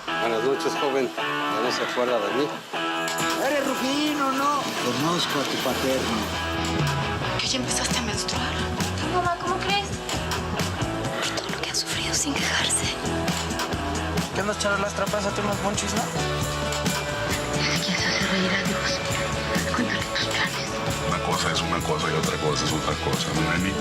Buenas noches, joven. ¿Ya no se acuerda de mí? ¿Eres Rufino, no? Conozco a tu paterno. ¿Que ya empezaste a menstruar? No, mamá, ¿cómo crees? Por todo lo que ha sufrido sin quejarse. ¿Qué nos echaron las trampas a ti unos monchis, no? ¿Quién se hace reír a Dios? Cuéntale tus planes. Una cosa es una cosa y otra cosa es otra cosa, ¿no, Emi?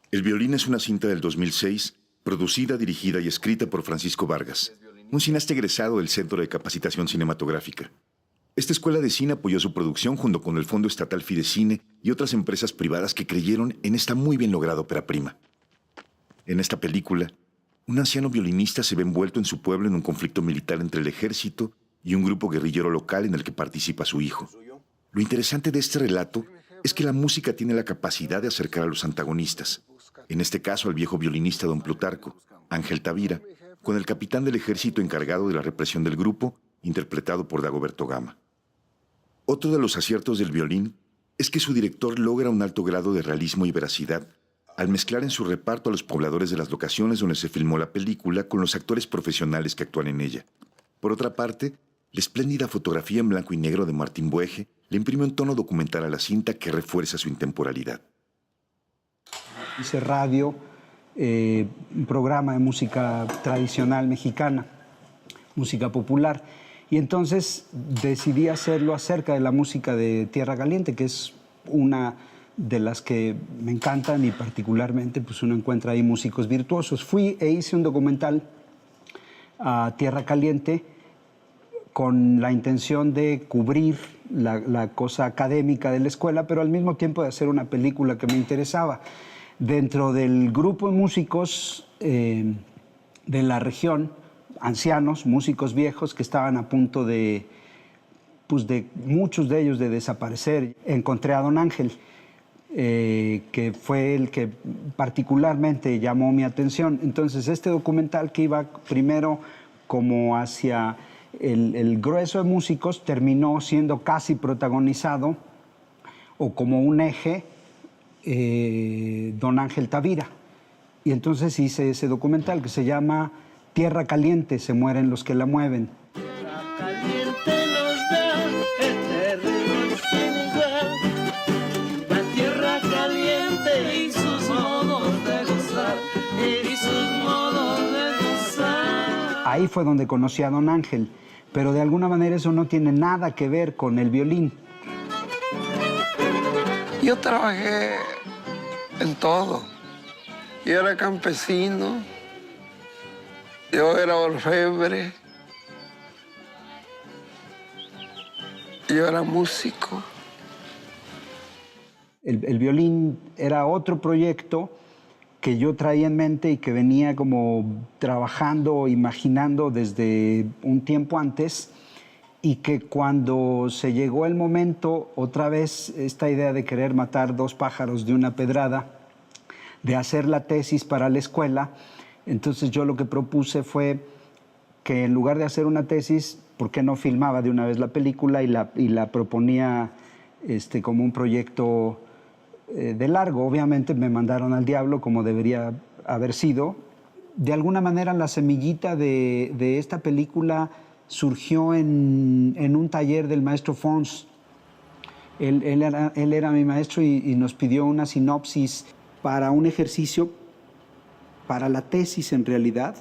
El violín es una cinta del 2006, producida, dirigida y escrita por Francisco Vargas, un cineasta egresado del Centro de Capacitación Cinematográfica. Esta escuela de cine apoyó su producción junto con el Fondo Estatal Fidecine y otras empresas privadas que creyeron en esta muy bien lograda ópera prima. En esta película, un anciano violinista se ve envuelto en su pueblo en un conflicto militar entre el ejército y un grupo guerrillero local en el que participa su hijo. Lo interesante de este relato es que la música tiene la capacidad de acercar a los antagonistas, en este caso al viejo violinista don Plutarco, Ángel Tavira, con el capitán del ejército encargado de la represión del grupo, interpretado por Dagoberto Gama. Otro de los aciertos del violín es que su director logra un alto grado de realismo y veracidad al mezclar en su reparto a los pobladores de las locaciones donde se filmó la película con los actores profesionales que actúan en ella. Por otra parte, la espléndida fotografía en blanco y negro de Martín Bueje le imprime un tono documental a la cinta que refuerza su intemporalidad. Hice radio, un programa de música tradicional mexicana, música popular. Y entonces decidí hacerlo acerca de la música de Tierra Caliente, que es una de las que me encantan y particularmente pues uno encuentra ahí músicos virtuosos. Fui e hice un documental a Tierra Caliente con la intención de cubrir la cosa académica de la escuela, pero al mismo tiempo de hacer una película que me interesaba. Dentro del grupo de músicos de la región, ancianos, músicos viejos que estaban a punto de muchos de ellos de desaparecer, encontré a don Ángel, que fue el que particularmente llamó mi atención. Entonces este documental, que iba primero como hacia el grueso de músicos, terminó siendo casi protagonizado o como un eje don Ángel Tavira. Y entonces hice ese documental que se llama Tierra Caliente, se mueren los que la mueven. Tierra caliente nos da el terreno sin igual. La tierra caliente y sus modos de gozar, y sus modos de gozar. Ahí fue donde conocí a don Ángel, pero de alguna manera eso no tiene nada que ver con el violín. Yo trabajé en todo. Yo era campesino, yo era orfebre, yo era músico. El violín era otro proyecto que yo traía en mente y que venía como trabajando, imaginando desde un tiempo antes, y que cuando se llegó el momento, otra vez esta idea de querer matar dos pájaros de una pedrada, de hacer la tesis para la escuela, entonces yo lo que propuse fue que en lugar de hacer una tesis, ¿por qué no filmaba de una vez la película y la proponía como un proyecto de largo? Obviamente me mandaron al diablo, como debería haber sido. De alguna manera la semillita de esta película surgió en un taller del maestro Fons. Él era mi maestro y nos pidió una sinopsis para un ejercicio, para la tesis en realidad,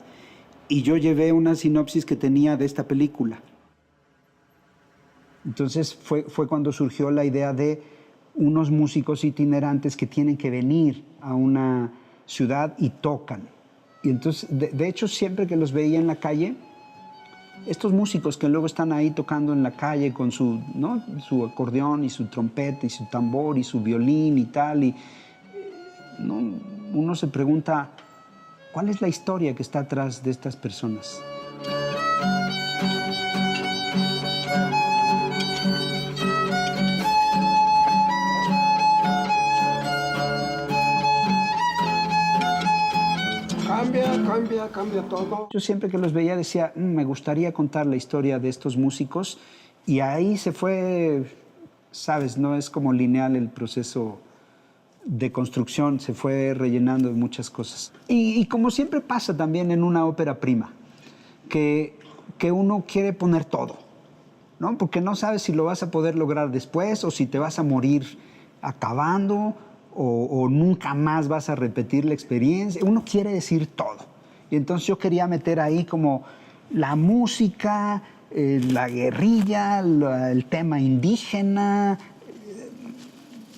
y yo llevé una sinopsis que tenía de esta película. Entonces fue cuando surgió la idea de unos músicos itinerantes que tienen que venir a una ciudad y tocan. Y entonces, de hecho, siempre que los veía en la calle, estos músicos que luego están ahí tocando en la calle con su acordeón y su trompeta y su tambor y su violín y tal, uno se pregunta, ¿cuál es la historia que está atrás de estas personas? Cambia cambio todo. Yo siempre que los veía decía, me gustaría contar la historia de estos músicos, y ahí se fue, sabes, no es como lineal el proceso de construcción, se fue rellenando de muchas cosas. Y como siempre pasa también en una ópera prima, que uno quiere poner todo, ¿no? Porque no sabes si lo vas a poder lograr después o si te vas a morir acabando o nunca más vas a repetir la experiencia. Uno quiere decir todo. Y entonces yo quería meter ahí como la música, la guerrilla, el tema indígena,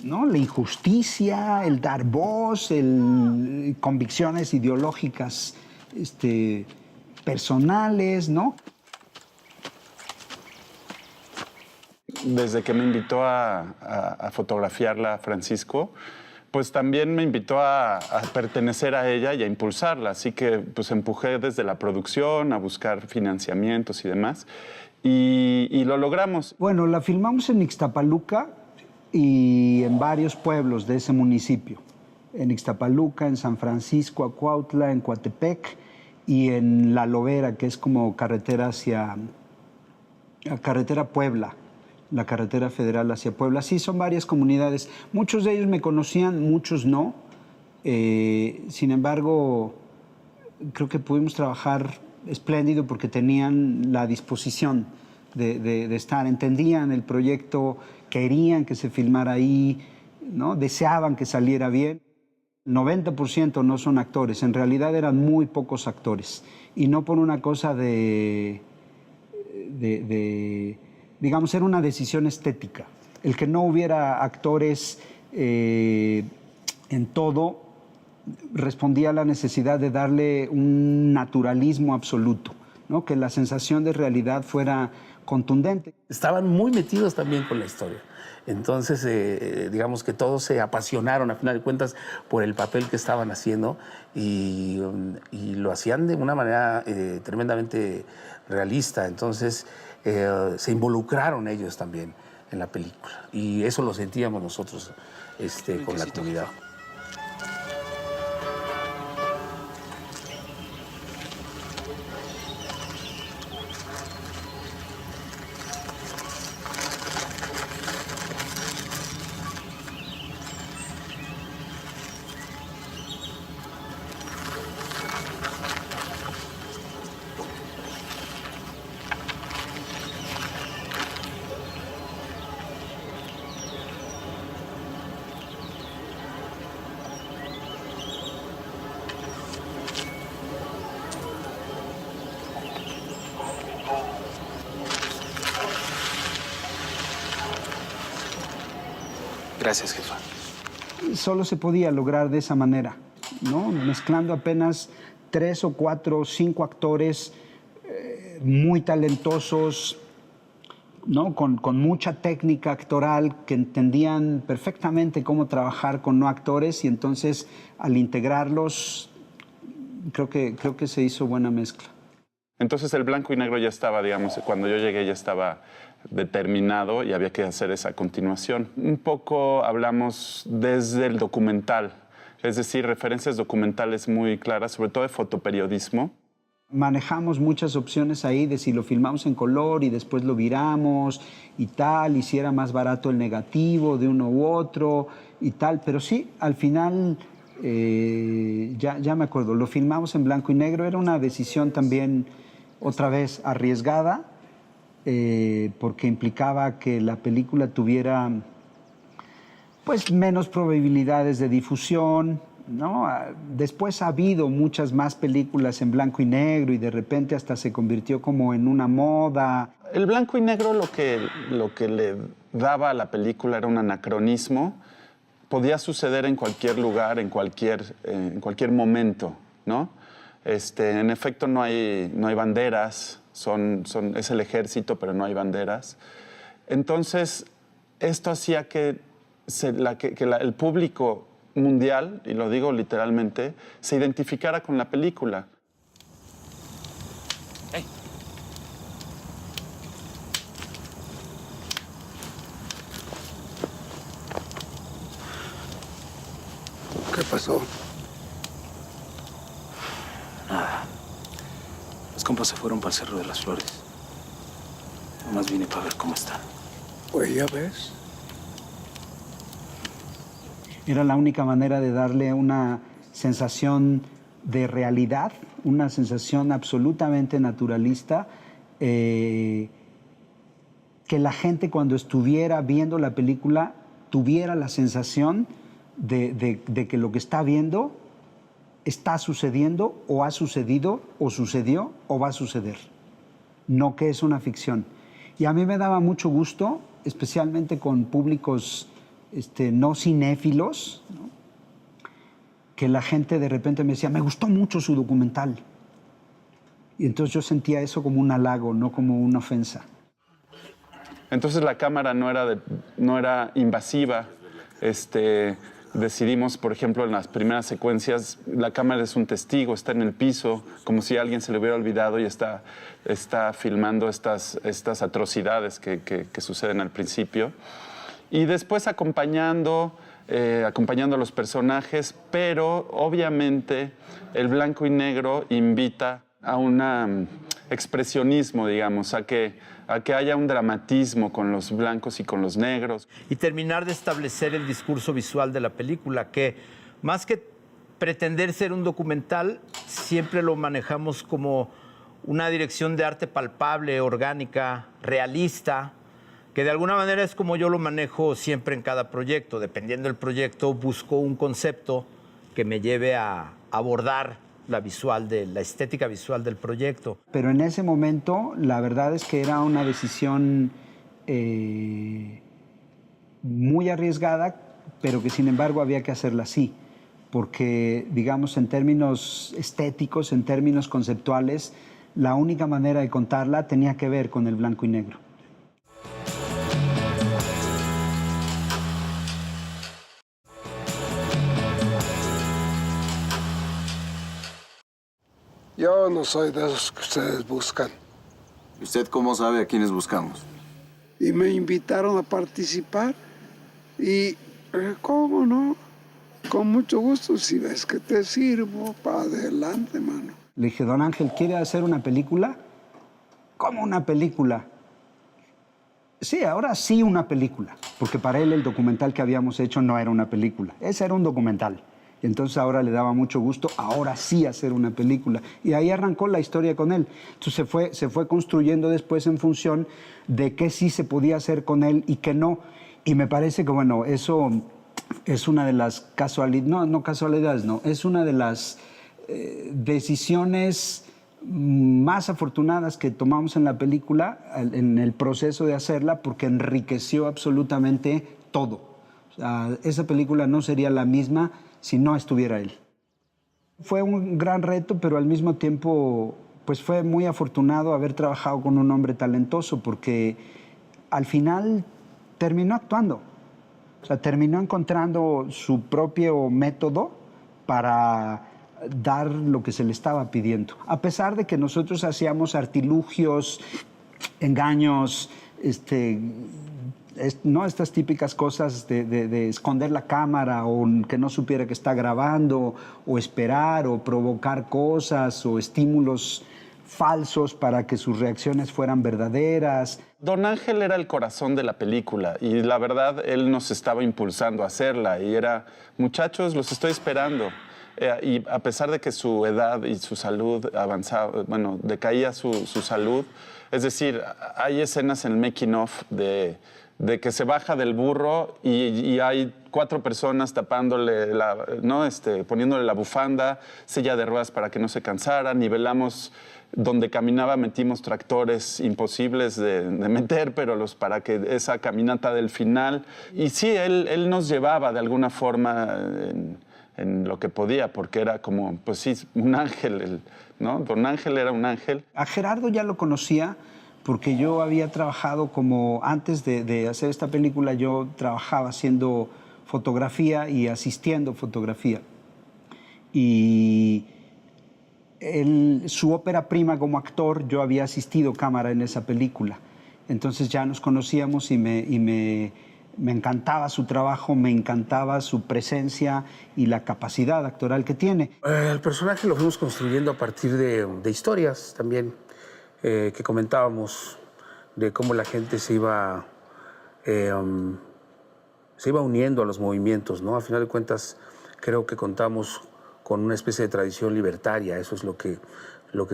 ¿no? La injusticia, el dar voz, convicciones ideológicas personales, ¿no? Desde que me invitó a fotografiarla Francisco, pues también me invitó a pertenecer a ella y a impulsarla. Así que pues empujé desde la producción a buscar financiamientos y demás. Y lo logramos. Bueno, la filmamos en Ixtapaluca y en varios pueblos de ese municipio. En Ixtapaluca, en San Francisco, Acuautla, en Coatepec y en La Lobera, que es como carretera Puebla, la carretera federal hacia Puebla. Sí, son varias comunidades. Muchos de ellos me conocían, muchos no. Sin embargo, creo que pudimos trabajar espléndido porque tenían la disposición de estar, entendían el proyecto, querían que se filmara ahí, ¿no? Deseaban que saliera bien. 90% no son actores, en realidad eran muy pocos actores. Y no por una cosa digamos, era una decisión estética. El que no hubiera actores en todo respondía a la necesidad de darle un naturalismo absoluto, ¿no? Que la sensación de realidad fuera contundente. Estaban muy metidos también con la historia. Entonces, digamos que todos se apasionaron, a final de cuentas, por el papel que estaban haciendo y lo hacían de una manera tremendamente realista. Entonces, se involucraron ellos también en la película y eso lo sentíamos nosotros con la comunidad. Gracias, jefa. Solo se podía lograr de esa manera, ¿no? Mezclando apenas 3 o 4 o 5 actores muy talentosos, ¿no? Con mucha técnica actoral, que entendían perfectamente cómo trabajar con no actores, y entonces al integrarlos creo que se hizo buena mezcla. Entonces el blanco y negro ya estaba, digamos, cuando yo llegué ya estaba determinado y había que hacer esa continuación. Un poco hablamos desde el documental, es decir, referencias documentales muy claras, sobre todo de fotoperiodismo. Manejamos muchas opciones ahí de si lo filmamos en color y después lo viramos y tal, y si era más barato el negativo de uno u otro y tal, pero sí, al final ya me acuerdo, lo filmamos en blanco y negro, era una decisión también otra vez arriesgada, porque implicaba que la película tuviera pues menos probabilidades de difusión, ¿no? Después ha habido muchas más películas en blanco y negro y de repente hasta se convirtió como en una moda. El blanco y negro lo que le daba a la película era un anacronismo. Podía suceder en cualquier lugar, en cualquier momento, ¿no? En efecto, no hay banderas, es el ejército, pero no hay banderas. Entonces, esto hacía que el público mundial, y lo digo literalmente, se identificara con la película. Hey. ¿Qué pasó? Nada. compas se fueron para el Cerro de las Flores. Nomás vine para ver cómo están. Pues ya ves. Era la única manera de darle una sensación de realidad, una sensación absolutamente naturalista, que la gente cuando estuviera viendo la película tuviera la sensación de que lo que está viendo está sucediendo o ha sucedido o sucedió o va a suceder, no que es una ficción. Y a mí me daba mucho gusto, especialmente con públicos no cinéfilos, ¿no?, que la gente de repente me decía, me gustó mucho su documental. Y entonces yo sentía eso como un halago, no como una ofensa. Entonces la cámara no era invasiva. Decidimos, por ejemplo, en las primeras secuencias, la cámara es un testigo, está en el piso, como si a alguien se le hubiera olvidado y está filmando estas atrocidades que suceden al principio. Y después acompañando a los personajes, pero obviamente el blanco y negro invita a un expresionismo, digamos, a que haya un dramatismo con los blancos y con los negros. Y terminar de establecer el discurso visual de la película, que más que pretender ser un documental, siempre lo manejamos como una dirección de arte palpable, orgánica, realista, que de alguna manera es como yo lo manejo siempre en cada proyecto. Dependiendo del proyecto, busco un concepto que me lleve a abordar la estética visual del proyecto. Pero en ese momento, la verdad es que era una decisión muy arriesgada, pero que sin embargo había que hacerla así, porque, digamos, en términos estéticos, en términos conceptuales, la única manera de contarla tenía que ver con el blanco y negro. Yo no soy de esos que ustedes buscan. ¿Y usted cómo sabe a quiénes buscamos? Y me invitaron a participar y, ¿cómo no? Con mucho gusto, si ves que te sirvo, para adelante, mano. Le dije, don Ángel, ¿quiere hacer una película? ¿Cómo una película? Sí, ahora sí una película, porque para él el documental que habíamos hecho no era una película, ese era un documental. Y entonces ahora le daba mucho gusto, ahora sí hacer una película. Y ahí arrancó la historia con él. Entonces se fue construyendo después en función de qué sí se podía hacer con él y qué no. Y me parece que, bueno, eso es una de las casualidades, es una de las decisiones más afortunadas que tomamos en la película, en el proceso de hacerla, porque enriqueció absolutamente todo. O sea, esa película no sería la misma si no estuviera él. Fue un gran reto, pero al mismo tiempo pues fue muy afortunado haber trabajado con un hombre talentoso, porque al final terminó actuando. O sea, terminó encontrando su propio método para dar lo que se le estaba pidiendo. A pesar de que nosotros hacíamos artilugios, engaños, ¿no? Estas típicas cosas de esconder la cámara o que no supiera que está grabando, o esperar o provocar cosas o estímulos falsos para que sus reacciones fueran verdaderas. Don Ángel era el corazón de la película y la verdad él nos estaba impulsando a hacerla y era, muchachos, los estoy esperando. Y a pesar de que su edad y su salud avanzaba, bueno, decaía su salud, es decir, hay escenas en el making of de que se baja del burro y hay 4 personas tapándole, poniéndole la bufanda, silla de ruedas para que no se cansara, nivelamos donde caminaba, metimos tractores imposibles de meter, pero para que esa caminata del final. Y sí, él nos llevaba de alguna forma en lo que podía, porque era como, pues sí, un ángel, ¿no? Don Ángel era un ángel. A Gerardo ya lo conocía porque yo había trabajado antes de hacer esta película, yo trabajaba haciendo fotografía y asistiendo fotografía. Y su ópera prima como actor, yo había asistido cámara en esa película. Entonces ya nos conocíamos y me Me encantaba su trabajo, me encantaba su presencia y la capacidad actoral que tiene. El personaje lo fuimos construyendo a partir de historias también que comentábamos, de cómo la gente se iba uniendo a los movimientos, ¿no? A final de cuentas, creo que contamos con una especie de tradición libertaria, eso es lo que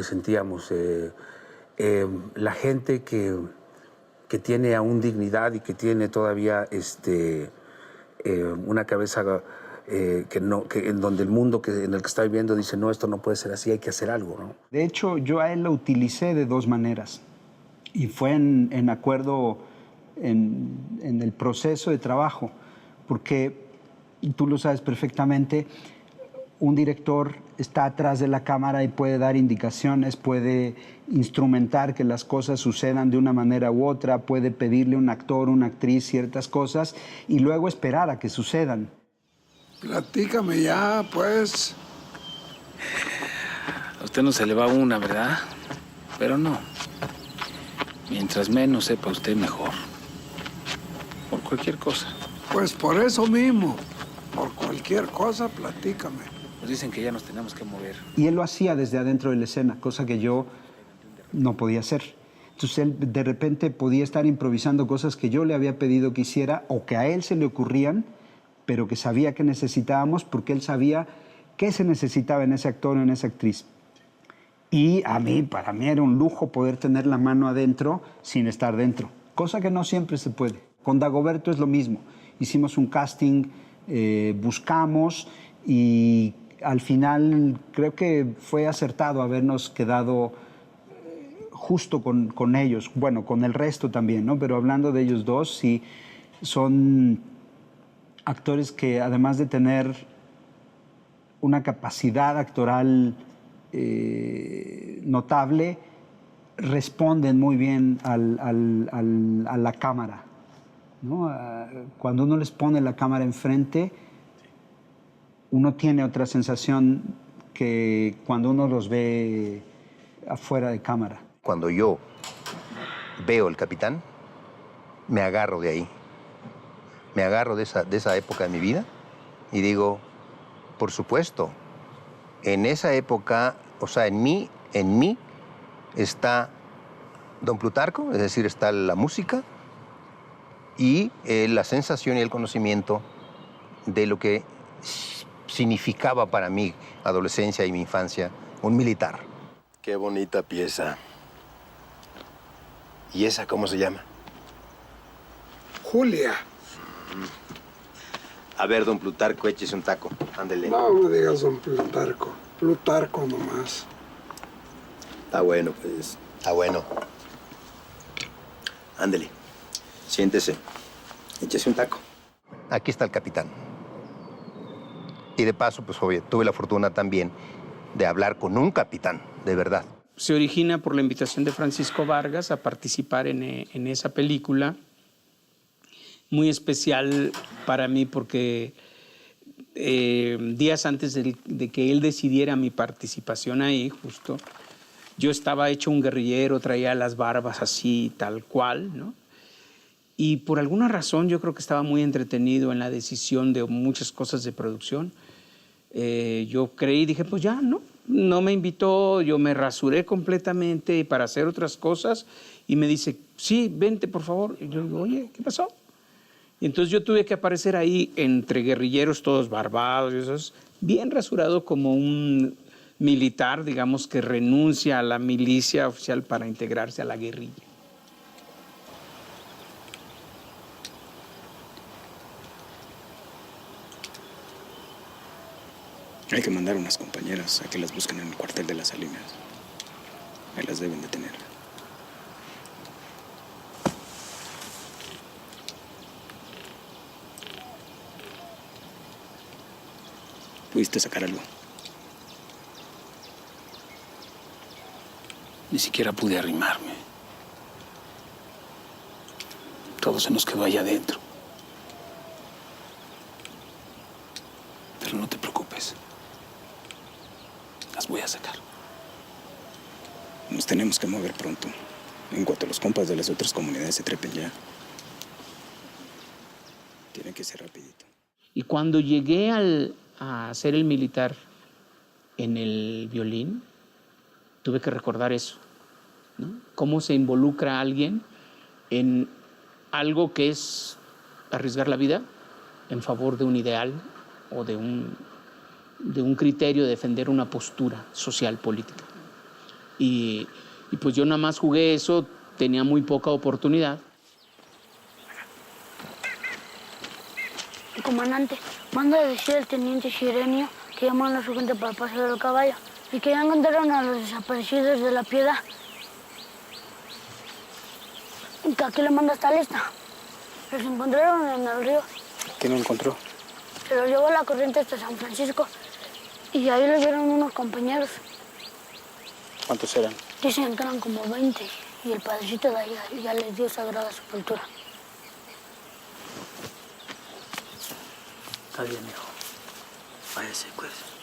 sentíamos. La gente que tiene aún dignidad y que tiene todavía una cabeza en donde el mundo en el que está viviendo dice, no, esto no puede ser así, hay que hacer algo, ¿no? De hecho, yo a él lo utilicé de dos maneras y fue en acuerdo en el proceso de trabajo, porque tú lo sabes perfectamente, un director está atrás de la cámara y puede dar indicaciones, puede instrumentar que las cosas sucedan de una manera u otra, puede pedirle a un actor, una actriz ciertas cosas y luego esperar a que sucedan. Platícame ya, pues. A usted no se le va una, ¿verdad? Pero no. Mientras menos sepa usted, mejor. Por cualquier cosa. Pues por eso mismo. Por cualquier cosa, platícame. Nos dicen que ya nos tenemos que mover. Y él lo hacía desde adentro de la escena, cosa que yo no podía hacer. Entonces él de repente podía estar improvisando cosas que yo le había pedido que hiciera o que a él se le ocurrían, pero que sabía que necesitábamos porque él sabía qué se necesitaba en ese actor o en esa actriz. Y para mí era un lujo poder tener la mano adentro sin estar dentro, cosa que no siempre se puede. Con Dagoberto es lo mismo. Hicimos un casting, buscamos y al final creo que fue acertado habernos quedado justo con ellos, bueno, con el resto también, ¿no? Pero hablando de ellos dos, sí, son actores que además de tener una capacidad actoral notable, responden muy bien a la cámara, ¿no? Cuando uno les pone la cámara enfrente, uno tiene otra sensación que cuando uno los ve afuera de cámara. Cuando yo veo El Capitán, me agarro de ahí. Me agarro de esa época de mi vida y digo, por supuesto, en esa época, o sea, en mí está Don Plutarco, es decir, está la música y la sensación y el conocimiento de lo que significaba para mi adolescencia y mi infancia un militar. Qué bonita pieza. ¿Y esa cómo se llama? Julia. A ver, don Plutarco, échese un taco. Ándele. No me digas don Plutarco. Plutarco nomás. Está bueno, pues. Está bueno. Ándele. Siéntese. Échese un taco. Aquí está El Capitán. Y de paso, pues obvio, tuve la fortuna también de hablar con un capitán, de verdad. Se origina por la invitación de Francisco Vargas a participar en esa película. Muy especial para mí porque días antes de que él decidiera mi participación ahí, justo, yo estaba hecho un guerrillero, traía las barbas así, tal cual, ¿no? Y por alguna razón yo creo que estaba muy entretenido en la decisión de muchas cosas de producción. Yo creí, dije, pues ya, no me invitó, yo me rasuré completamente para hacer otras cosas y me dice, sí, vente por favor. Y yo digo, oye, ¿qué pasó? Y entonces yo tuve que aparecer ahí entre guerrilleros todos barbados y esos, bien rasurado como un militar, digamos, que renuncia a la milicia oficial para integrarse a la guerrilla. Hay que mandar unas compañeras a que las busquen en el cuartel de las Salinas. Ahí las deben de tener. ¿Pudiste sacar algo? Ni siquiera pude arrimarme. Todo se nos quedó allá adentro. Pero no te preocupes. Las voy a sacar. Nos tenemos que mover pronto. En cuanto los compas de las otras comunidades se trepen ya. Tiene que ser rapidito. Y cuando llegué a ser el militar en el violín, tuve que recordar eso, ¿no? Cómo se involucra alguien en algo que es arriesgar la vida en favor de un ideal o de un criterio de defender una postura social, política. Y pues yo nada más jugué eso, tenía muy poca oportunidad. Comandante, manda a decir al teniente Sirenio que llaman a su gente para el paseo del caballo y que ya encontraron a los desaparecidos de la Piedad. Y que aquí le manda esta lista. Los encontraron en el río. ¿Quién lo encontró? Se los llevó a la corriente hasta San Francisco y ahí los vieron unos compañeros. ¿Cuántos eran? Dicen que eran como 20 y el padrecito de allá ya les dio sagrada sepultura. Está bien, hijo. Váyase, cuídese.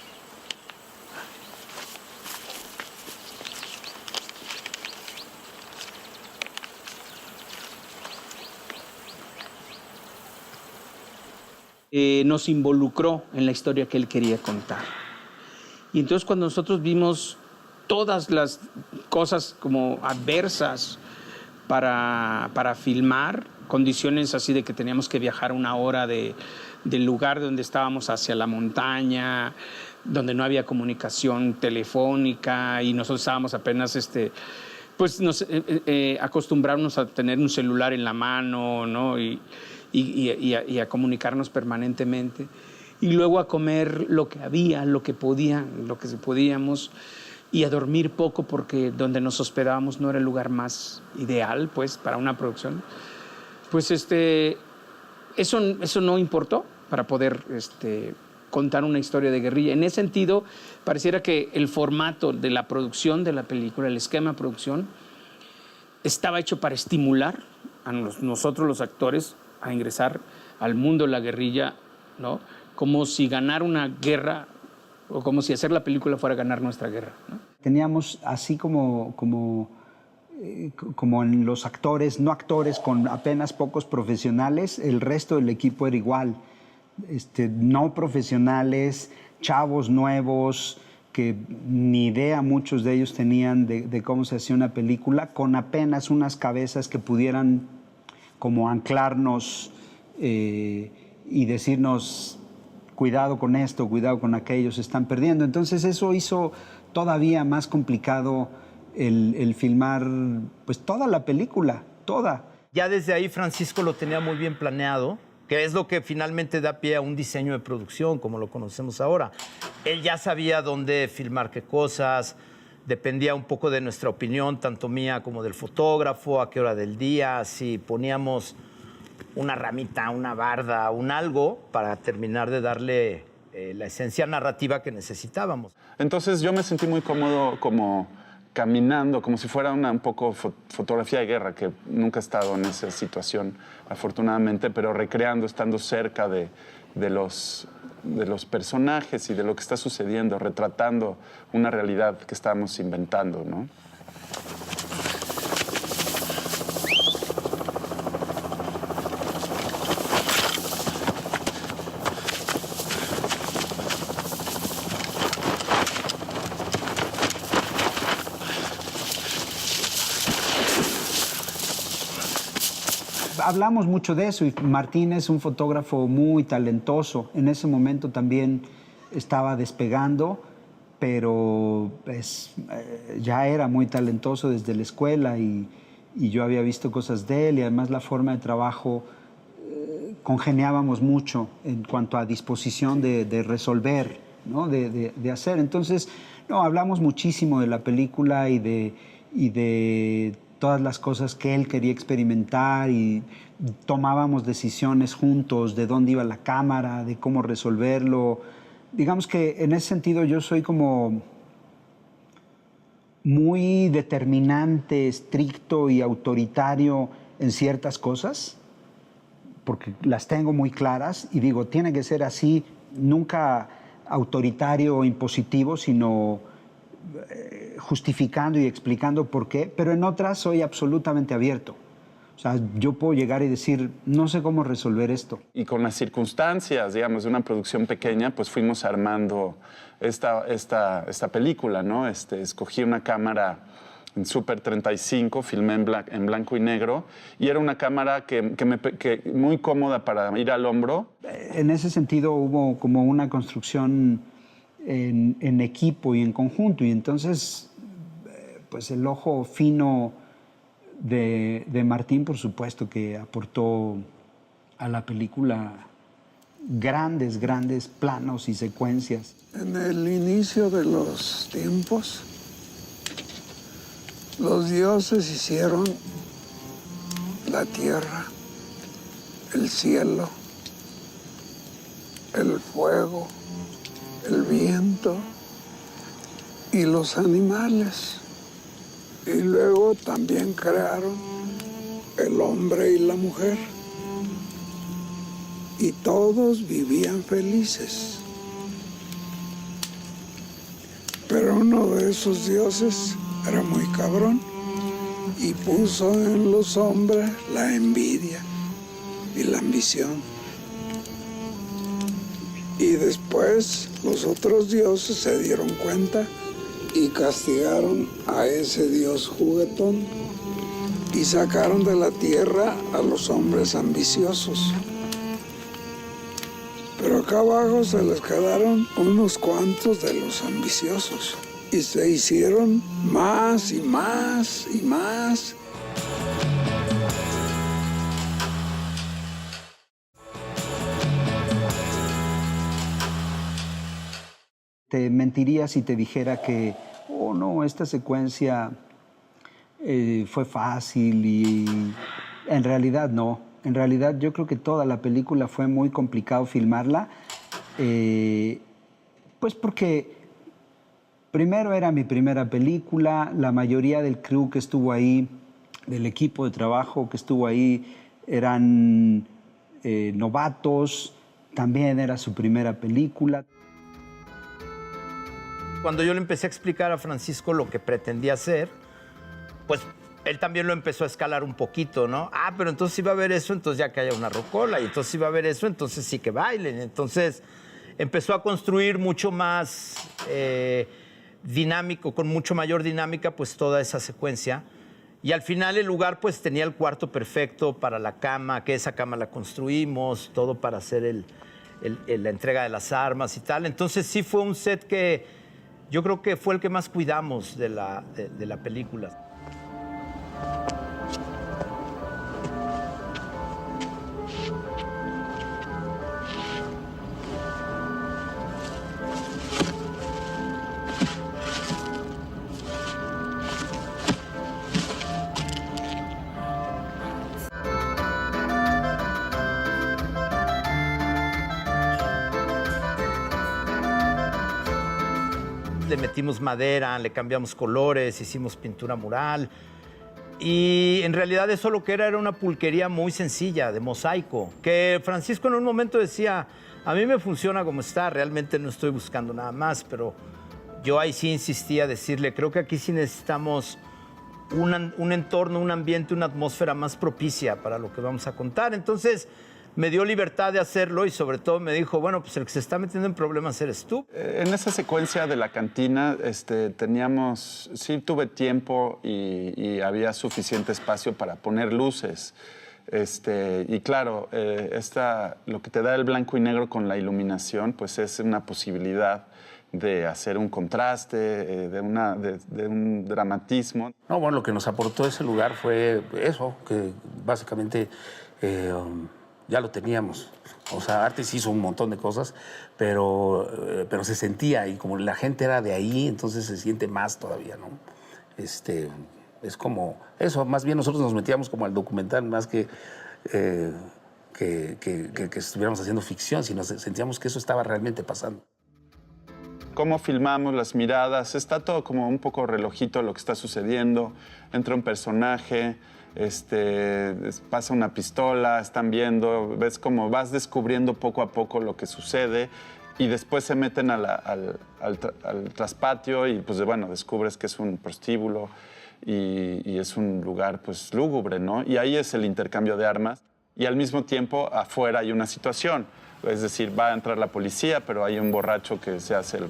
Nos involucró en la historia que él quería contar. Y entonces cuando nosotros vimos todas las cosas como adversas para filmar, condiciones así de que teníamos que viajar 1 hora del lugar donde estábamos hacia la montaña, donde no había comunicación telefónica y nosotros estábamos apenas pues acostumbrarnos a tener un celular en la mano, ¿no? y a comunicarnos permanentemente. Y luego a comer lo que había, lo que podíamos, y a dormir poco porque donde nos hospedábamos no era el lugar más ideal, pues, para una producción. Pues eso no importó para poder contar una historia de guerrilla. En ese sentido, pareciera que el formato de la producción de la película, el esquema de producción, estaba hecho para estimular a nosotros los actores a ingresar al mundo de la guerrilla, ¿no? Como si ganar una guerra o como si hacer la película fuera ganar nuestra guerra, ¿no? Teníamos así como en los actores, no actores con apenas pocos profesionales, el resto del equipo era igual. No profesionales, chavos nuevos, que ni idea muchos de ellos tenían de cómo se hacía una película, con apenas unas cabezas que pudieran como anclarnos y decirnos, cuidado con esto, cuidado con aquello, se están perdiendo. Entonces eso hizo todavía más complicado el filmar pues toda la película, toda. Ya desde ahí Francisco lo tenía muy bien planeado, que es lo que finalmente da pie a un diseño de producción, como lo conocemos ahora. Él ya sabía dónde filmar qué cosas, dependía un poco de nuestra opinión, tanto mía como del fotógrafo, a qué hora del día, si poníamos una ramita, una barda, un algo, para terminar de darle la esencia narrativa que necesitábamos. Entonces yo me sentí muy cómodo como caminando, como si fuera un poco fotografía de guerra, que nunca he estado en esa situación, afortunadamente, pero recreando, estando cerca de los personajes y de lo que está sucediendo, retratando una realidad que estábamos inventando, ¿no? Hablamos mucho de eso y Martín es un fotógrafo muy talentoso. En ese momento también estaba despegando, pero pues, ya era muy talentoso desde la escuela y yo había visto cosas de él y además la forma de trabajo congeniábamos mucho en cuanto a disposición de resolver, ¿no? de hacer. Entonces, no, hablamos muchísimo de la película y de todas las cosas que él quería experimentar y tomábamos decisiones juntos de dónde iba la cámara, de cómo resolverlo. Digamos que en ese sentido yo soy como muy determinante, estricto y autoritario en ciertas cosas, porque las tengo muy claras y digo, tiene que ser así, nunca autoritario o impositivo, sino justificando y explicando por qué, pero en otras soy absolutamente abierto. O sea, yo puedo llegar y decir, no sé cómo resolver esto. Y con las circunstancias, digamos, de una producción pequeña, pues fuimos armando esta película, ¿no? Escogí una cámara en Super 35, filmé en blanco y negro, y era una cámara que muy cómoda para ir al hombro. En ese sentido hubo como una construcción en equipo y en conjunto, y entonces pues el ojo fino de Martín, por supuesto, que aportó a la película grandes planos y secuencias. En el inicio de los tiempos, los dioses hicieron la tierra, el cielo, el fuego, el viento y los animales. Y luego también crearon el hombre y la mujer. Y todos vivían felices. Pero uno de esos dioses era muy cabrón y puso en los hombres la envidia y la ambición. Y después los otros dioses se dieron cuenta y castigaron a ese dios juguetón y sacaron de la tierra a los hombres ambiciosos. Pero acá abajo se les quedaron unos cuantos de los ambiciosos y se hicieron más y más y más. Te mentiría si te dijera que, oh no, esta secuencia fue fácil y en realidad no. En realidad yo creo que toda la película fue muy complicado filmarla, pues porque primero era mi primera película, la mayoría del crew que estuvo ahí, del equipo de trabajo que estuvo ahí, eran novatos, también era su primera película. Cuando yo le empecé a explicar a Francisco lo que pretendía hacer, pues él también lo empezó a escalar un poquito, ¿no? Ah, pero entonces si va a haber eso, entonces ya que haya una rocola, y entonces si va a haber eso, entonces sí que bailen. Entonces empezó a construir mucho más dinámico, con mucho mayor dinámica, pues toda esa secuencia. Y al final el lugar pues tenía el cuarto perfecto para la cama, que esa cama la construimos, todo para hacer la entrega de las armas y tal. Entonces sí fue un set que yo creo que fue el que más cuidamos de la película. Le metimos madera, le cambiamos colores, hicimos pintura mural. Y en realidad eso lo que era una pulquería muy sencilla, de mosaico, que Francisco en un momento decía, a mí me funciona como está, realmente no estoy buscando nada más, pero yo ahí sí insistía a decirle, creo que aquí sí necesitamos un entorno, un ambiente, una atmósfera más propicia para lo que vamos a contar. Entonces me dio libertad de hacerlo y sobre todo me dijo, bueno, pues el que se está metiendo en problemas eres tú. En esa secuencia de la cantina teníamos, sí tuve tiempo y había suficiente espacio para poner luces. Y claro, lo que te da el blanco y negro con la iluminación, pues es una posibilidad de hacer un contraste, de un dramatismo. No, bueno, lo que nos aportó ese lugar fue eso, que básicamente ya lo teníamos. O sea, Artes hizo un montón de cosas, pero se sentía, y como la gente era de ahí, entonces se siente más todavía, ¿no? Es como eso, más bien nosotros nos metíamos como al documental, más que estuviéramos haciendo ficción, sino sentíamos que eso estaba realmente pasando. Cómo filmamos las miradas, está todo como un poco relojito lo que está sucediendo. Entra un personaje, pasa una pistola, están viendo, ves cómo vas descubriendo poco a poco lo que sucede y después se meten al traspatio y pues bueno, descubres que es un prostíbulo. y es un lugar pues lúgubre, ¿no? Y ahí es el intercambio de armas y al mismo tiempo afuera hay una situación. Es decir, va a entrar la policía, pero hay un borracho que se hace,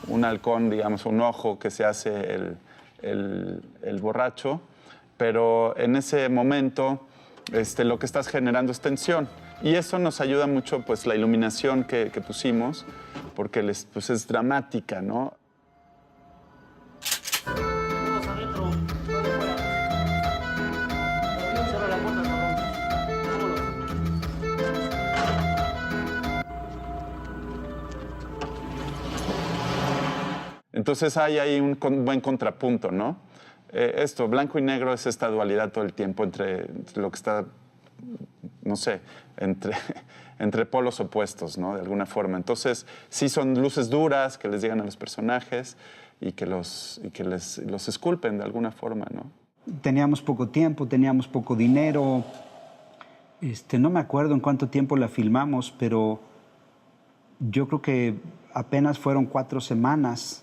un halcón, digamos, un ojo que se hace el borracho, pero en ese momento lo que estás generando es tensión. Y eso nos ayuda mucho, pues, la iluminación que pusimos, porque pues, es dramática, ¿no? Entonces hay ahí un buen contrapunto, ¿no? Blanco y negro es esta dualidad todo el tiempo entre lo que está, no sé, entre polos opuestos, ¿no? De alguna forma. Entonces sí son luces duras que les llegan a los personajes y que los esculpen de alguna forma, ¿no? Teníamos poco tiempo, teníamos poco dinero. No me acuerdo en cuánto tiempo la filmamos, pero yo creo que apenas fueron 4 semanas.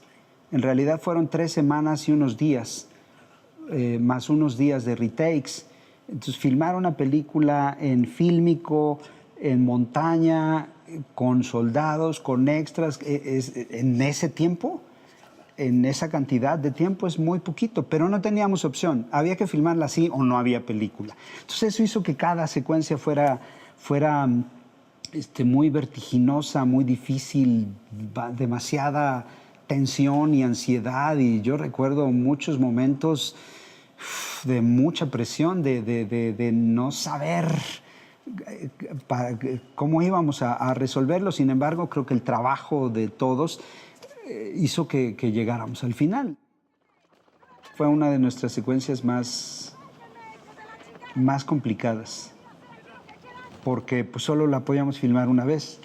En realidad fueron 3 semanas y unos días, más unos días de retakes. Entonces, filmar una película en fílmico, en montaña, con soldados, con extras, en ese tiempo, en esa cantidad de tiempo es muy poquito, pero no teníamos opción. Había que filmarla así o no había película. Entonces, eso hizo que cada secuencia fuera muy vertiginosa, muy difícil, demasiada tensión y ansiedad, y yo recuerdo muchos momentos de mucha presión, de no saber cómo íbamos a resolverlo. Sin embargo, creo que el trabajo de todos hizo que llegáramos al final. Fue una de nuestras secuencias más complicadas, porque pues, solo la podíamos filmar una vez.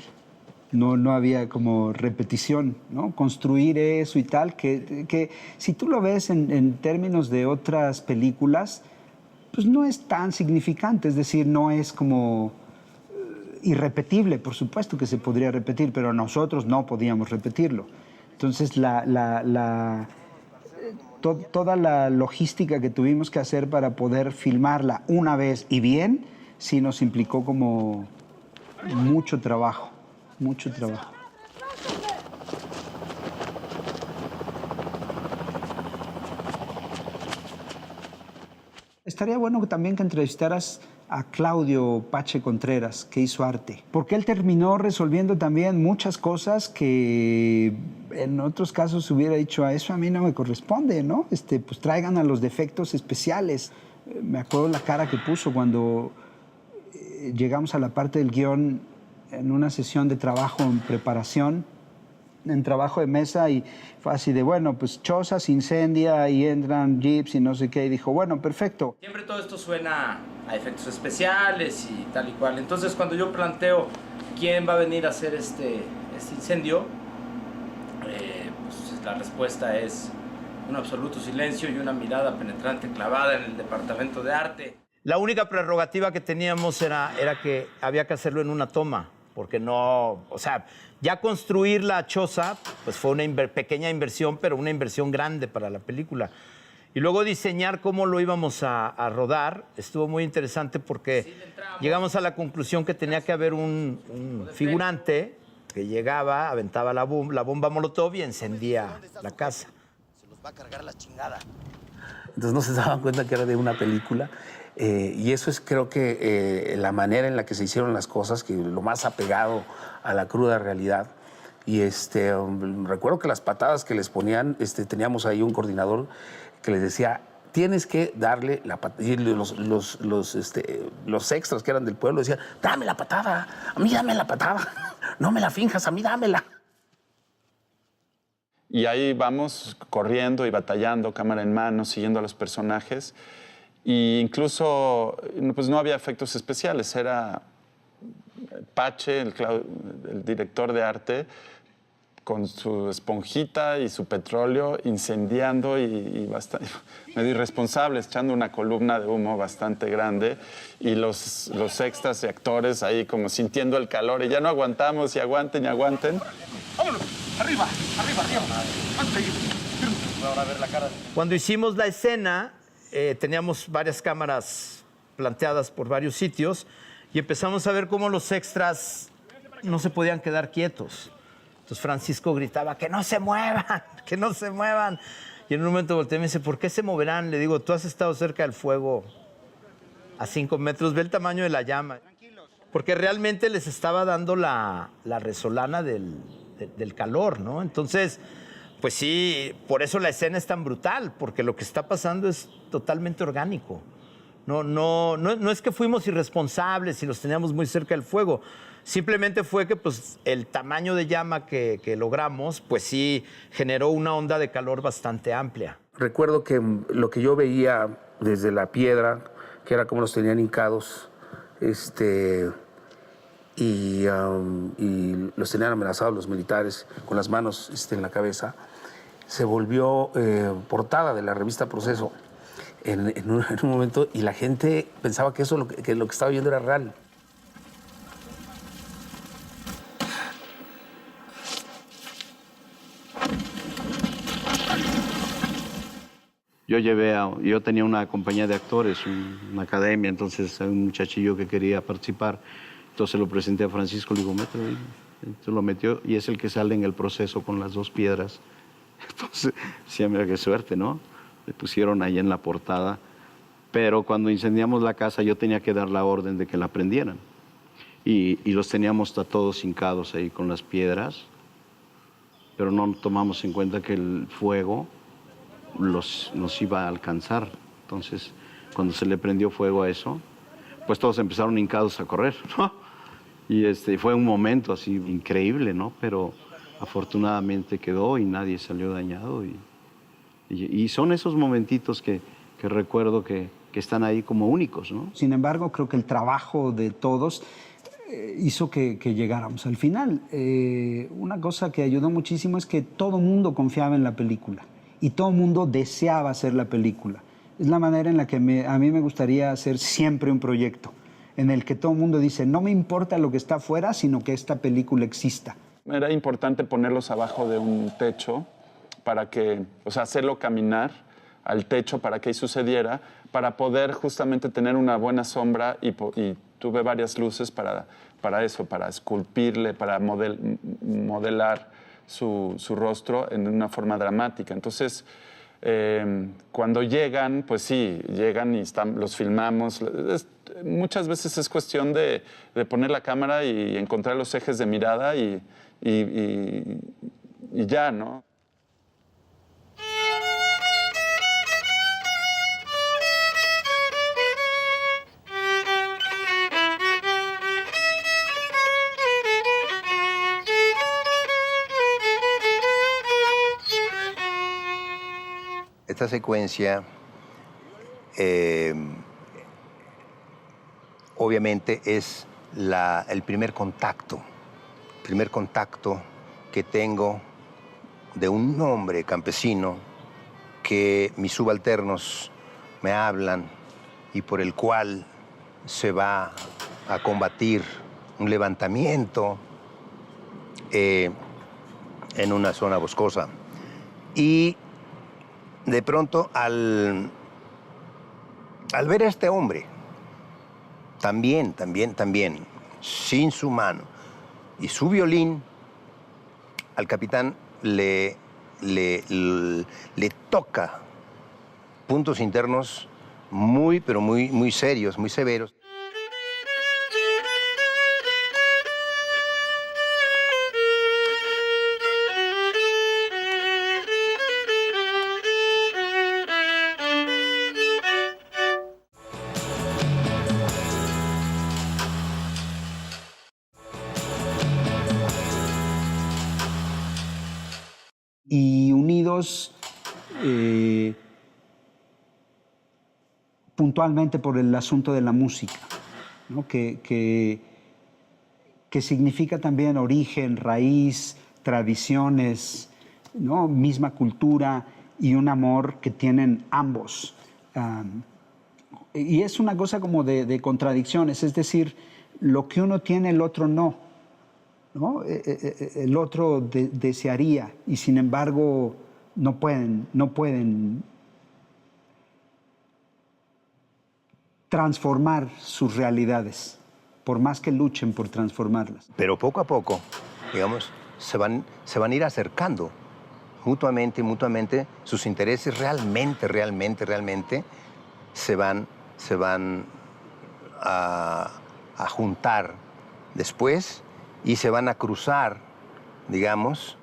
No había como repetición, ¿no? Construir eso y tal, que si tú lo ves en términos de otras películas, pues no es tan significante, es decir, no es como irrepetible, por supuesto que se podría repetir, pero nosotros no podíamos repetirlo. Entonces, toda la logística que tuvimos que hacer para poder filmarla una vez y bien, sí nos implicó como mucho trabajo. Mucho trabajo. Estaría bueno también que entrevistaras a Claudio Pache Contreras, que hizo arte, porque él terminó resolviendo también muchas cosas que en otros casos hubiera dicho, eso a mí no me corresponde, ¿no? Pues traigan a los defectos especiales. Me acuerdo la cara que puso cuando llegamos a la parte del guión en una sesión de trabajo en preparación, en trabajo de mesa, y fue así de, bueno, pues Choza se incendia y entran jeeps y no sé qué, y dijo, bueno, perfecto. Siempre todo esto suena a efectos especiales y tal y cual. Entonces, cuando yo planteo quién va a venir a hacer este incendio, pues la respuesta es un absoluto silencio y una mirada penetrante clavada en el departamento de arte. La única prerrogativa que teníamos era que había que hacerlo en una toma, porque no, o sea, ya construir la choza, pues fue una pequeña inversión, pero una inversión grande para la película. Y luego diseñar cómo lo íbamos a rodar estuvo muy interesante porque llegamos a la conclusión que tenía que haber un figurante que llegaba, aventaba la bomba molotov y encendía la casa. Se los va a cargar la chingada. Entonces no se daban cuenta que era de una película. Y eso es, creo que, la manera en la que se hicieron las cosas, que lo más apegado a la cruda realidad. Y recuerdo que las patadas que les ponían, teníamos ahí un coordinador que les decía, tienes que darle la patada. Y los extras que eran del pueblo decían, dame la patada, a mí dame la patada, no me la finjas, a mí dámela. Y ahí vamos corriendo y batallando, cámara en mano, siguiendo a los personajes. Y incluso pues no había efectos especiales, era Pache, el director de arte, con su esponjita y su petróleo incendiando y medio irresponsable, echando una columna de humo bastante grande, y los extras y actores ahí como sintiendo el calor y ya no aguantamos y aguanten y aguanten. ¡Vámonos! ¡Arriba! ¡Arriba! ¡Arriba! ¡Antes! para ver la cara. Cuando hicimos la escena, teníamos varias cámaras planteadas por varios sitios y empezamos a ver cómo los extras no se podían quedar quietos. Entonces Francisco gritaba, que no se muevan, que no se muevan. Y en un momento volteé y me dice, ¿por qué se moverán? Le digo, tú has estado cerca del fuego a 5 metros, ve el tamaño de la llama. Porque realmente les estaba dando la resolana del calor, ¿no? Entonces, pues sí, por eso la escena es tan brutal, porque lo que está pasando es totalmente orgánico. No es que fuimos irresponsables y los teníamos muy cerca del fuego. Simplemente fue que pues, el tamaño de llama que logramos, pues sí, generó una onda de calor bastante amplia. Recuerdo que lo que yo veía desde la piedra, que era como los tenían hincados, y los tenían amenazados los militares con las manos en la cabeza, se volvió portada de la revista Proceso en un momento, y la gente pensaba que eso lo que estaba viendo era real. Yo tenía una compañía de actores, una academia, entonces hay un muchachillo que quería participar, entonces lo presenté a Francisco, le digo, mételo ahí. Entonces lo metió y es el que sale en el proceso con las 2 piedras. Entonces, sí, mira qué suerte, ¿no? Le pusieron ahí en la portada, pero cuando incendiamos la casa yo tenía que dar la orden de que la prendieran. Y los teníamos todos hincados ahí con las piedras, pero no tomamos en cuenta que el fuego nos iba a alcanzar. Entonces, cuando se le prendió fuego a eso, pues todos empezaron hincados a correr, ¿no? Y fue un momento así increíble, ¿no? Pero afortunadamente quedó y nadie salió dañado. Y son esos momentitos que recuerdo que están ahí como únicos, ¿no? Sin embargo, creo que el trabajo de todos hizo que llegáramos al final. Una cosa que ayudó muchísimo es que todo mundo confiaba en la película y todo mundo deseaba hacer la película. Es la manera en la que a mí me gustaría hacer siempre un proyecto, en el que todo el mundo dice, no me importa lo que está afuera, sino que esta película exista. Era importante ponerlos abajo de un techo para que, o sea, hacerlo caminar al techo para que ahí sucediera, para poder justamente tener una buena sombra y tuve varias luces para eso, para esculpirle, para modelar su rostro en una forma dramática. Entonces, cuando llegan, pues sí, llegan y los filmamos. Muchas veces es cuestión de poner la cámara y encontrar los ejes de mirada y ya, ¿no? Esta secuencia obviamente es el primer contacto que tengo de un hombre campesino que mis subalternos me hablan y por el cual se va a combatir un levantamiento en una zona boscosa. Y de pronto, al ver a este hombre, también, sin su mano y su violín, al capitán le toca puntos internos pero muy serios, muy severos. Y unidos puntualmente por el asunto de la música, ¿no? que significa también origen, raíz, tradiciones, ¿no? Misma cultura y un amor que tienen ambos. Y es una cosa como de contradicciones, es decir, lo que uno tiene, el otro no. ¿No? El otro desearía y sin embargo no pueden transformar sus realidades, por más que luchen por transformarlas. Pero poco a poco, digamos, se van a ir acercando mutuamente, sus intereses realmente se van a juntar después y se van a cruzar, digamos.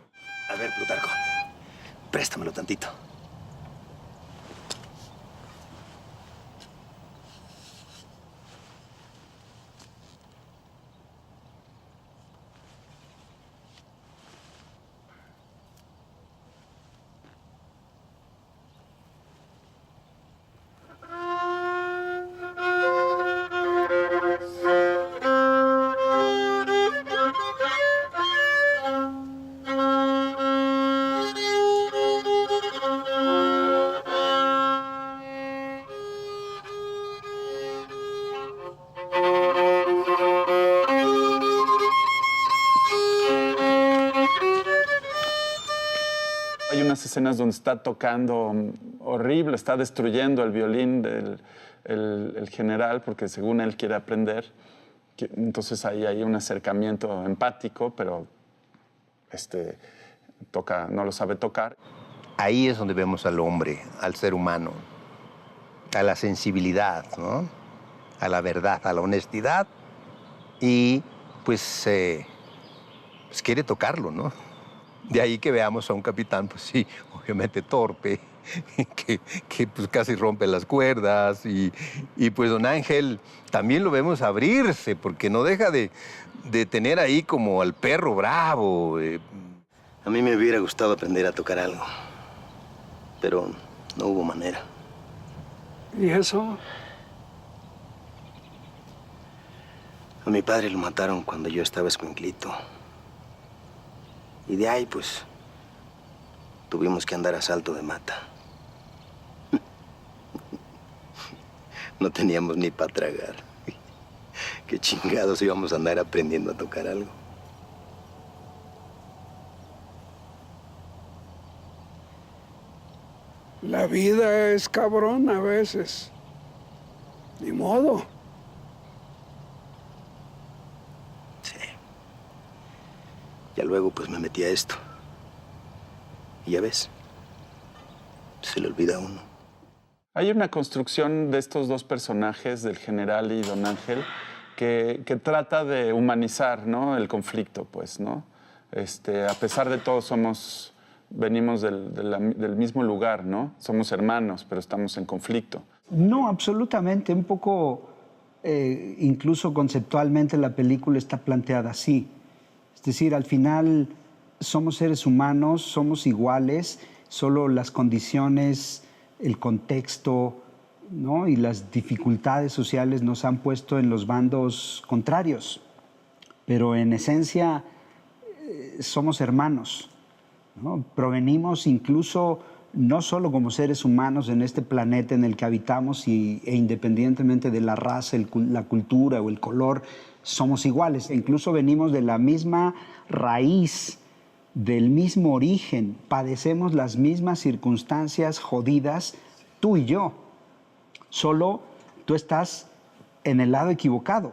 A ver, Plutarco, préstamelo tantito. Hay unas escenas donde está tocando horrible, está destruyendo el violín del el general porque según él quiere aprender. Entonces ahí hay un acercamiento empático, pero no lo sabe tocar. Ahí es donde vemos al hombre, al ser humano, a la sensibilidad, ¿no? A la verdad, a la honestidad y pues quiere tocarlo, ¿no? De ahí que veamos a un capitán, pues sí, obviamente torpe, que pues casi rompe las cuerdas y pues don Ángel también lo vemos abrirse porque no deja de tener ahí como al perro bravo. A mí me hubiera gustado aprender a tocar algo, pero no hubo manera. ¿Y eso? A mi padre lo mataron cuando yo estaba escuinclito. Y de ahí, pues, tuvimos que andar a salto de mata. No teníamos ni para tragar. Qué chingados íbamos a andar aprendiendo a tocar algo. La vida es cabrón a veces. Ni modo. Ya luego, pues, me metí a esto. Y ya ves, se le olvida a uno. Hay una construcción de estos dos personajes, del general y don Ángel, que trata de humanizar, ¿no?, el conflicto, pues, ¿no? A pesar de todo, venimos del mismo lugar, ¿no? Somos hermanos, pero estamos en conflicto. No, absolutamente. Un poco, incluso conceptualmente, la película está planteada así. Es decir, al final somos seres humanos, somos iguales, solo las condiciones, el contexto, ¿no?, y las dificultades sociales nos han puesto en los bandos contrarios. Pero en esencia somos hermanos, ¿no? Provenimos incluso no solo como seres humanos en este planeta en el que habitamos e independientemente de la raza, la cultura o el color, somos iguales. Incluso venimos de la misma raíz, del mismo origen, padecemos las mismas circunstancias jodidas, tú y yo. Solo tú estás en el lado equivocado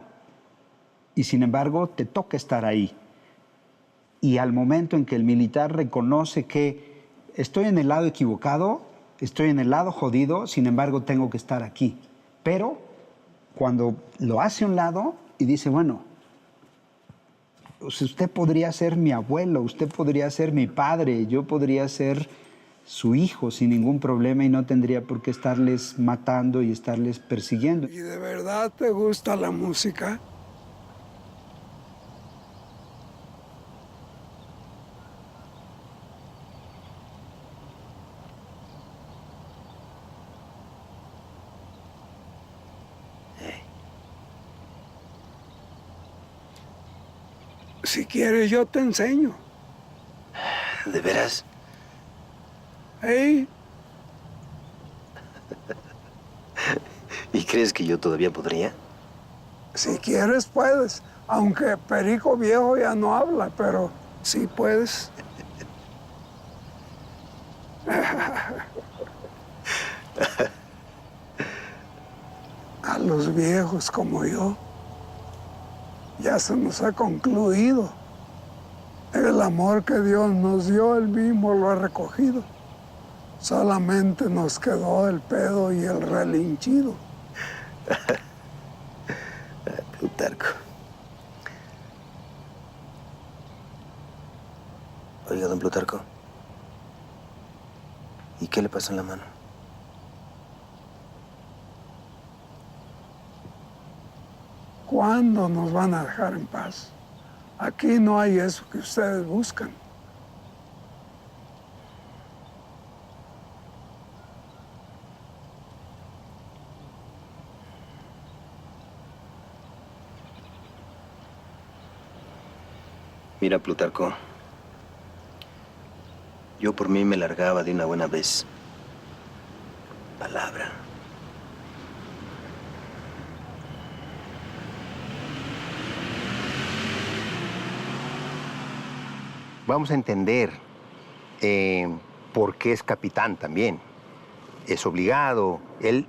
y sin embargo te toca estar ahí. Y al momento en que el militar reconoce que estoy en el lado equivocado, estoy en el lado jodido, sin embargo tengo que estar aquí. Pero cuando lo hace a un lado y dice, bueno, usted podría ser mi abuelo, usted podría ser mi padre, yo podría ser su hijo sin ningún problema y no tendría por qué estarles matando y estarles persiguiendo. ¿Y de verdad te gusta la música? Si quieres, yo te enseño. ¿De veras? ¿Hey? ¿Y crees que yo todavía podría? Si quieres, puedes. Aunque Perico Viejo ya no habla, pero sí puedes. A los viejos como yo, ya se nos ha concluido. El amor que Dios nos dio, Él mismo lo ha recogido. Solamente nos quedó el pedo y el relinchido. Plutarco. Oiga, don Plutarco. ¿Y qué le pasó en la mano? ¿Cuándo nos van a dejar en paz? Aquí no hay eso que ustedes buscan. Mira, Plutarco, yo por mí me largaba de una buena vez. Palabra. Vamos a entender por qué es capitán también. Es obligado. Él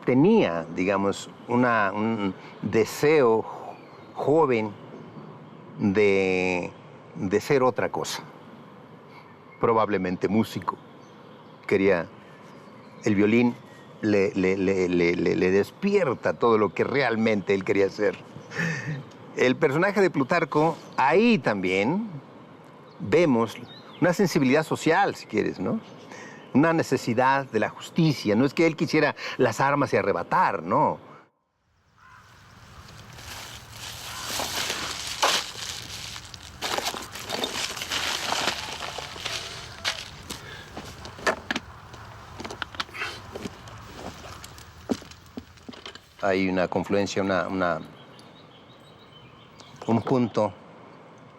tenía, digamos, un deseo joven de ser otra cosa. Probablemente músico. Quería... El violín le despierta todo lo que realmente él quería ser. El personaje de Plutarco, ahí también vemos una sensibilidad social, si quieres, ¿no? Una necesidad de la justicia. No es que él quisiera las armas y arrebatar, no. Hay una confluencia, un punto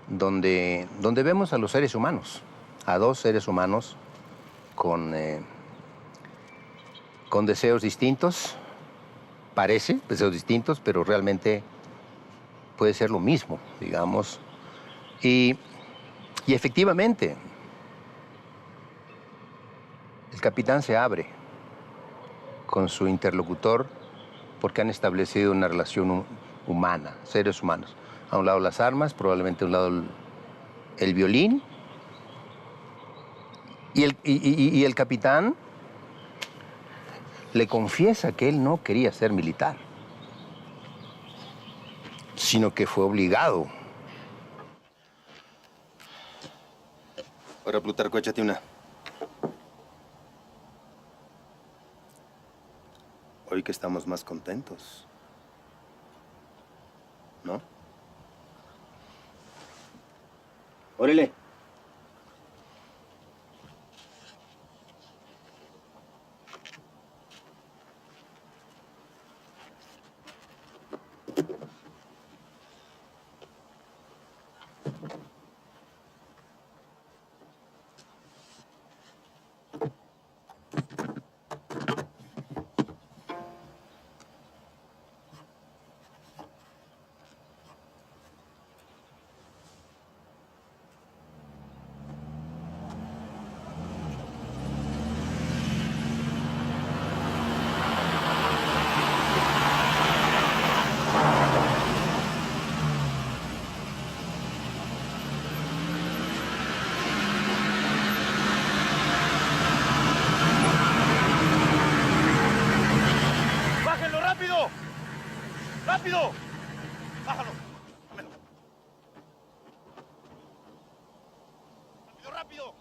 donde vemos a los seres humanos, a dos seres humanos con deseos distintos, parece, deseos distintos, pero realmente puede ser lo mismo, digamos. Y efectivamente, el capitán se abre con su interlocutor porque han establecido una relación humana, seres humanos. A un lado las armas, probablemente a un lado el violín. Y el capitán le confiesa que él no quería ser militar, sino que fue obligado. Ahora, Plutarco, échate una. Hoy que estamos más contentos, ¿no? Órale. ¡Rápido! ¡Bájalo! Dámelo. ¡Rápido, rápido!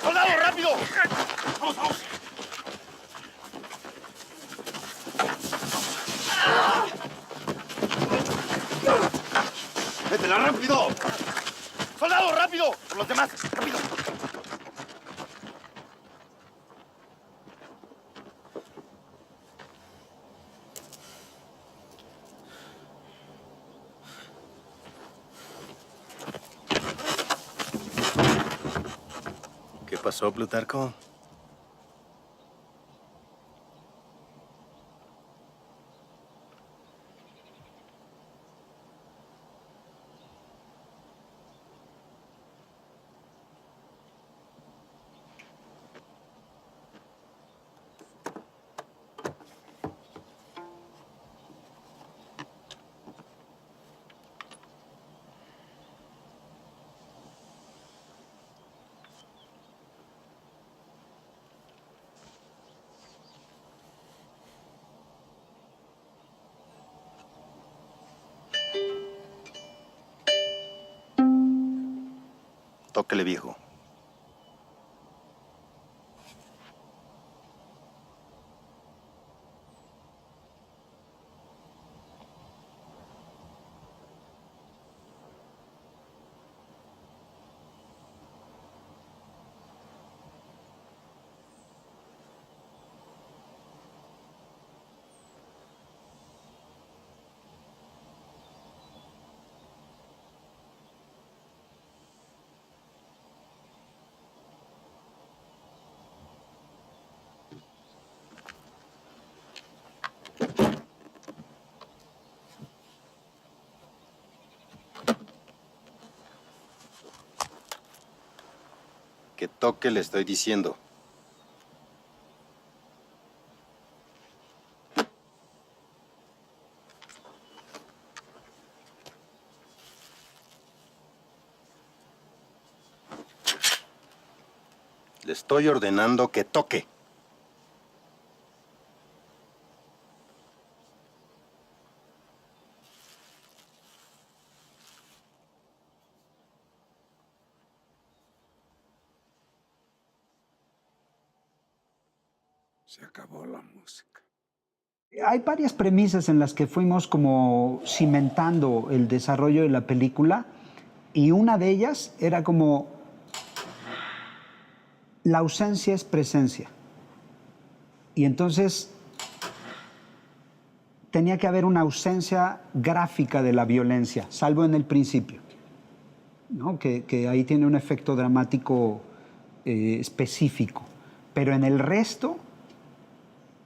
¡Soldado, rápido! ¡Vamos, vamos! ¡Métela rápido! ¡Soldado, rápido! ¡Por los demás! ¡Rápido! pasó, Plutarco? Tóquele, viejo. Que toque, le estoy diciendo. Le estoy ordenando que toque. Se acabó la música. Hay varias premisas en las que fuimos como cimentando el desarrollo de la película y una de ellas era como la ausencia es presencia. Y entonces tenía que haber una ausencia gráfica de la violencia, salvo en el principio, ¿no? Que ahí tiene un efecto dramático específico. Pero en el resto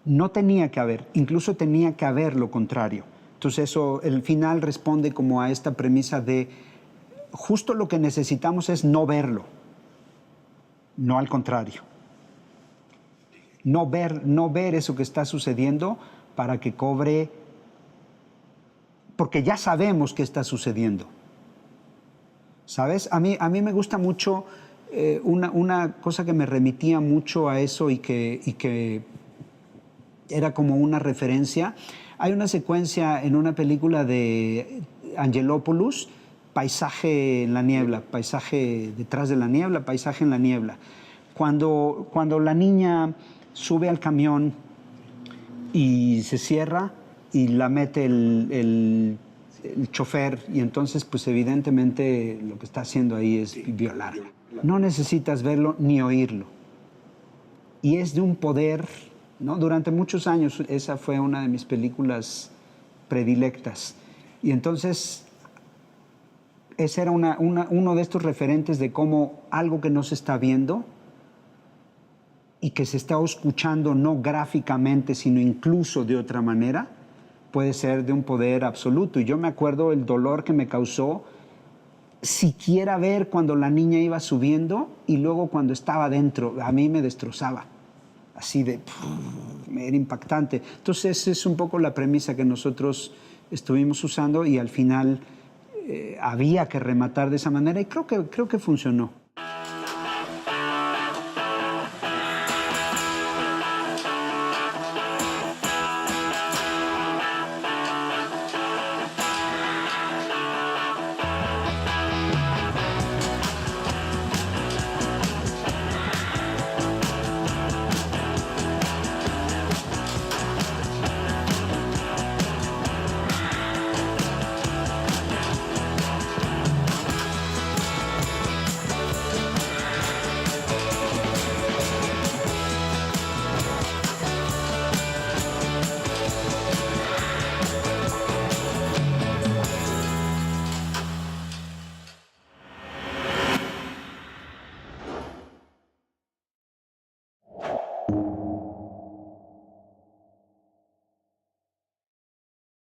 no tenía que haber, incluso tenía que haber lo contrario. Entonces eso, el final responde como a esta premisa de justo lo que necesitamos es no verlo, no al contrario. No ver eso que está sucediendo para que cobre, porque ya sabemos qué está sucediendo. ¿Sabes? A mí me gusta mucho una cosa que me remitía mucho a eso y que era como una referencia. Hay una secuencia en una película de Angelopoulos, Paisaje en la niebla, paisaje detrás de la niebla, paisaje en la niebla. Cuando la niña sube al camión y se cierra y la mete el chofer y entonces pues evidentemente lo que está haciendo ahí es violarla. No necesitas verlo ni oírlo. Y es de un poder, ¿no? Durante muchos años esa fue una de mis películas predilectas. Y entonces ese era uno de estos referentes de cómo algo que no se está viendo y que se está escuchando no gráficamente, sino incluso de otra manera, puede ser de un poder absoluto. Y yo me acuerdo el dolor que me causó siquiera ver cuando la niña iba subiendo y luego cuando estaba dentro, a mí me destrozaba. Así de, era impactante. Entonces es un poco la premisa que nosotros estuvimos usando y al final había que rematar de esa manera y creo que funcionó.